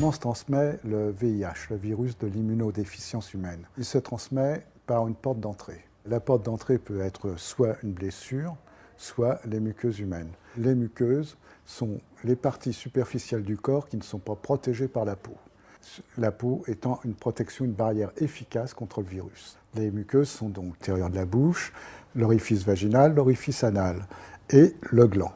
Comment se transmet le VIH, le virus de l'immunodéficience humaine? Il se transmet par une porte d'entrée. La porte d'entrée peut être soit une blessure, soit les muqueuses humaines. Les muqueuses sont les parties superficielles du corps qui ne sont pas protégées par la peau. La peau étant une protection, une barrière efficace contre le virus. Les muqueuses sont donc l'intérieur de la bouche, l'orifice vaginal, l'orifice anal et le gland.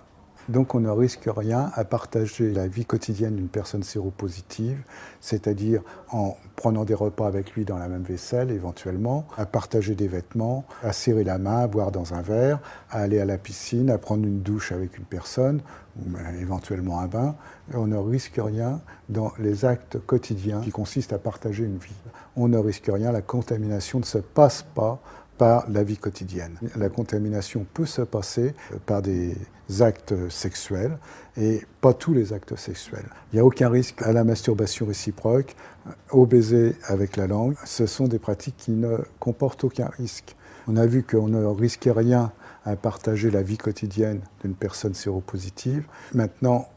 Donc on ne risque rien à partager la vie quotidienne d'une personne séropositive, c'est-à-dire en prenant des repas avec lui dans la même vaisselle éventuellement, à partager des vêtements, à serrer la main, à boire dans un verre, à aller à la piscine, à prendre une douche avec une personne, ou éventuellement un bain. On ne risque rien dans les actes quotidiens qui consistent à partager une vie. On ne risque rien, la contamination ne se passe pas par la vie quotidienne. La contamination peut se passer par des actes sexuels et pas tous les actes sexuels. Il n'y a aucun risque à la masturbation réciproque, au baiser avec la langue. Ce sont des pratiques qui ne comportent aucun risque. On a vu qu'on ne risquait rien à partager la vie quotidienne d'une personne séropositive. Maintenant,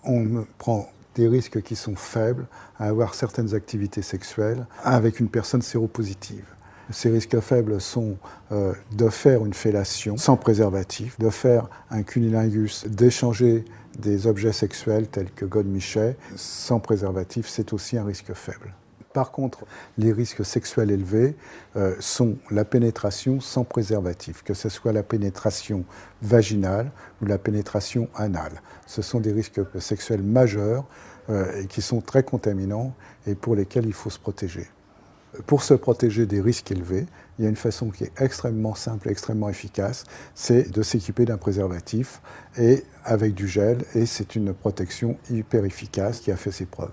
on prend des risques qui sont faibles à avoir certaines activités sexuelles avec une personne séropositive. Ces risques faibles sont de faire une fellation sans préservatif, de faire un cunnilingus, d'échanger des objets sexuels tels que godemichet sans préservatif, c'est aussi un risque faible. Par contre, les risques sexuels élevés sont la pénétration sans préservatif, que ce soit la pénétration vaginale ou la pénétration anale. Ce sont des risques sexuels majeurs et qui sont très contaminants et pour lesquels il faut se protéger. Pour se protéger des risques élevés, il y a une façon qui est extrêmement simple et extrêmement efficace, c'est de s'équiper d'un préservatif et avec du gel, et c'est une protection hyper efficace qui a fait ses preuves.